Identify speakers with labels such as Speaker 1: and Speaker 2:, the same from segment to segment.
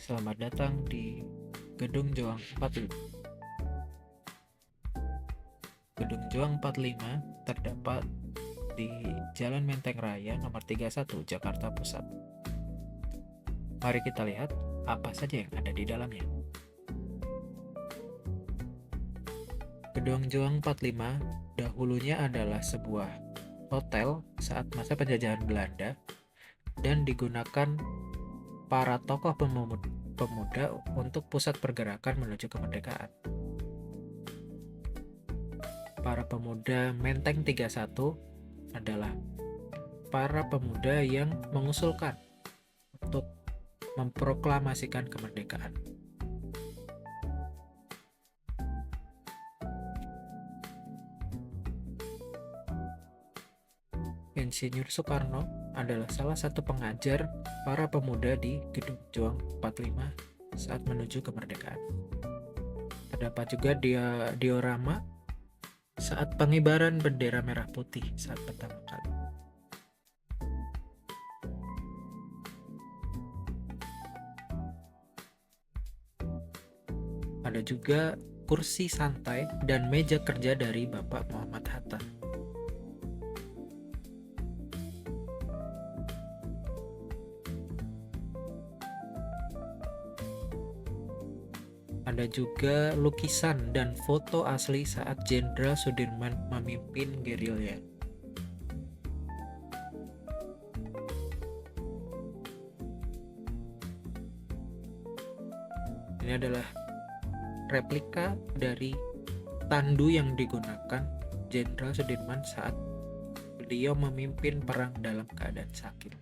Speaker 1: Selamat datang di Gedung Juang 45. Gedung Juang 45 terdapat di Jalan Menteng Raya nomor 31, Jakarta Pusat. Mari kita lihat apa saja yang ada di dalamnya. Gedung Juang 45 dahulunya adalah sebuah hotel saat masa penjajahan Belanda dan digunakan para tokoh pemuda untuk pusat pergerakan menuju kemerdekaan. Para pemuda Menteng 31 adalah para pemuda yang mengusulkan untuk memproklamasikan kemerdekaan. Insinyur Soekarno adalah salah satu pengajar para pemuda di Gedung Juang 45 saat menuju kemerdekaan. Terdapat juga diorama saat pengibaran bendera merah putih saat pertama kali. Ada juga kursi santai dan meja kerja dari Bapak Muhammad Hatta. Ada juga lukisan dan foto asli saat Jenderal Sudirman memimpin gerilya. Ini adalah replika dari tandu yang digunakan Jenderal Sudirman saat beliau memimpin perang dalam keadaan sakit.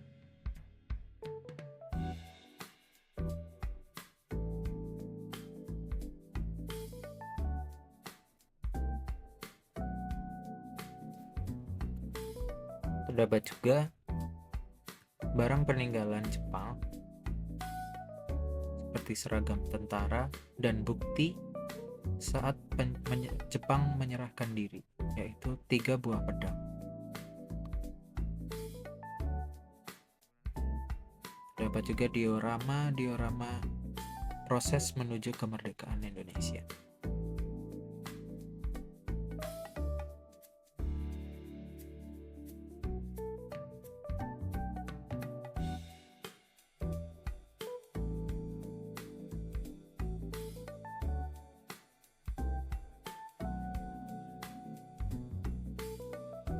Speaker 1: Terdapat juga barang peninggalan Jepang seperti seragam tentara dan bukti saat Jepang menyerahkan diri, yaitu 3 buah pedang. Terdapat juga diorama proses menuju kemerdekaan Indonesia.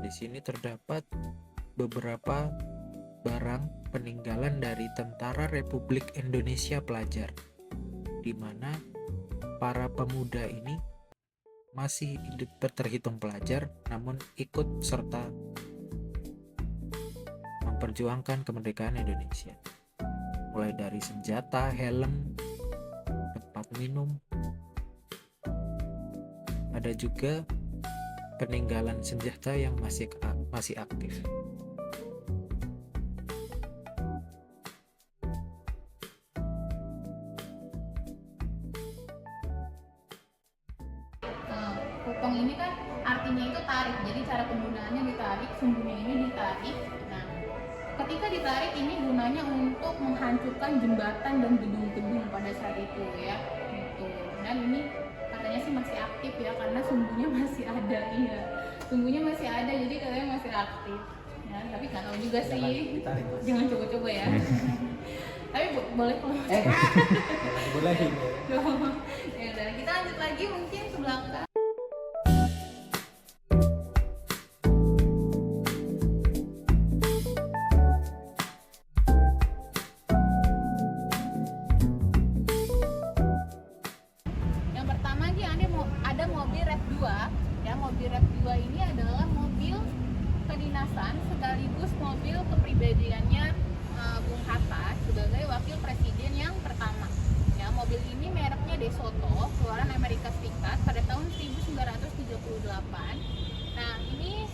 Speaker 1: Di sini terdapat beberapa barang peninggalan dari Tentara Republik Indonesia Pelajar, di mana para pemuda ini masih terhitung pelajar, namun ikut serta memperjuangkan kemerdekaan Indonesia. Mulai dari senjata, helm, tempat minum, ada juga peninggalan senjata yang masih aktif.
Speaker 2: Kupong ini kan artinya itu tarik, jadi cara penggunaannya ditarik, sumbunya ini ditarik. Nah, ketika ditarik ini gunanya untuk menghancurkan jembatan dan gedung-gedung pada saat itu ya. Gitu. Dan ini katanya sih masih aktif ya, karena sumbunya masih ada. Iya, sumbunya masih ada, jadi katanya masih aktif ya, tapi nggak tahu juga sih. Jangan coba-coba ya. Tapi boleh kalau
Speaker 3: bolehin
Speaker 2: ya udah, kita lanjut lagi mungkin sebelah kanan. Yang pertama sih ada mobil Rev 2 ya. Mobil Rev 2 ini adalah mobil kedinasan sekaligus mobil kepribadiannya Bung Hatta sebagai wakil presiden yang pertama ya. Mobil ini mereknya DeSoto, keluaran Amerika Serikat pada tahun 1938. Nah, ini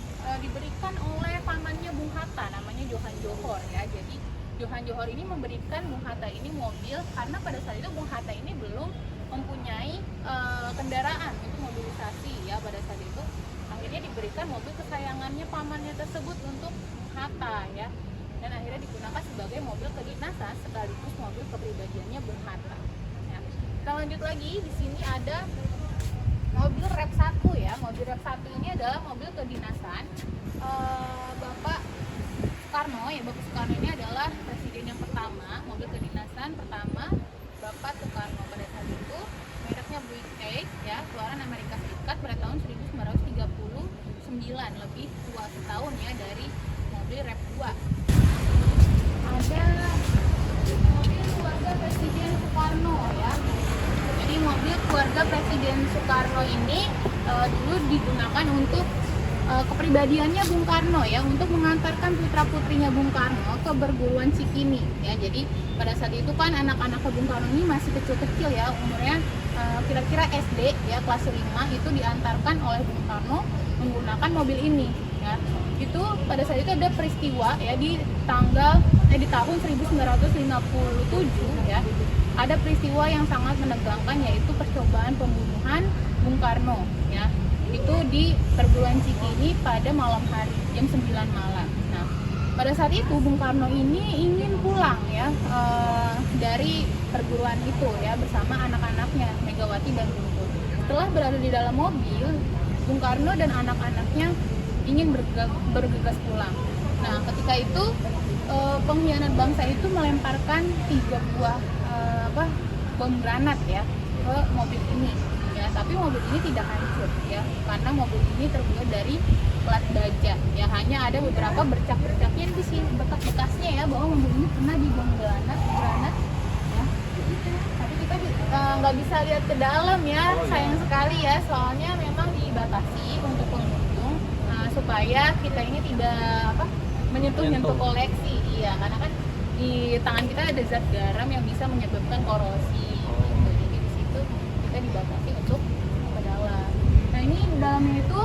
Speaker 2: diberikan oleh pamannya Bung Hatta, namanya Johan Johor ya. Jadi Johan Johor ini memberikan Bung Hatta ini mobil karena pada saat itu Bung Hatta ini belum mempunyai kendaraan itu mobilisasi ya. Pada saat itu akhirnya diberikan mobil kesayangannya pamannya tersebut untuk Bung Hatta ya. Dan akhirnya digunakan sebagai mobil kedinasan sekaligus mobil kepribadiannya Bung Hatta. lanjut lagi, di sini ada mobil REV1 ya. Mobil REV1 ini adalah mobil kedinasan Bapak Soekarno ya. Bapak Soekarno ini adalah presiden yang pertama, mobil kedinasan pertama Bapak Soekarno pada saat itu. Mereknya Buick ya, keluaran Amerika Serikat pada tahun 1939, lebih tua setahun ya dari mobil REV2. Ada mobil keluarga Presiden Soekarno ya. Jadi mobil keluarga Presiden Soekarno ini dulu digunakan untuk kepribadiannya Bung Karno ya, untuk mengantarkan putra-putrinya Bung Karno ke perguruan Cikini ya. Jadi pada saat itu kan anak-anak Bung Karno ini masih kecil-kecil ya, umurnya kira-kira SD ya, kelas 5 itu diantarkan oleh Bung Karno menggunakan mobil ini ya. Itu pada saat itu ada peristiwa ya di tahun 1957 ya. Ada peristiwa yang sangat menegangkan, yaitu percobaan pembunuhan Bung Karno ya. Itu di perguruan Cikini pada malam hari jam 9 malam. Nah, pada saat itu Bung Karno ini ingin pulang ya dari perguruan itu ya bersama anak-anaknya Megawati dan Bung Karno. Setelah berada di dalam mobil, Bung Karno dan anak-anaknya ingin bergegas pulang. Nah, ketika itu pengkhianat bangsa itu melemparkan 3 buah bom granat ya ke mobil ini ya. Tapi mobil ini tidak hancur ya, karena mobil ini terbuat dari plat baja ya. Hanya ada beberapa bercak-bercaknya di sini, bekas-bekasnya ya, bahwa mobil ini pernah dibom granat ya. Tapi kita nggak bisa lihat ke dalam ya, sayang sekali ya, soalnya memang dibatasi untuk pengunjung supaya kita ini tidak menyentuh koleksi. Iya, karena kan di tangan kita ada zat garam yang bisa menyebabkan korosi gitu. Jadi di situ kita dibatasi untuk ke dalam. Nah, ini di dalamnya itu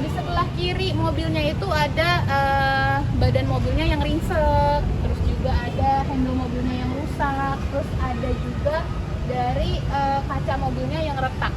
Speaker 2: di sebelah kiri mobilnya itu ada badan mobilnya yang ringsek, terus juga ada handle mobilnya yang rusak, terus ada juga dari kaca mobilnya yang retak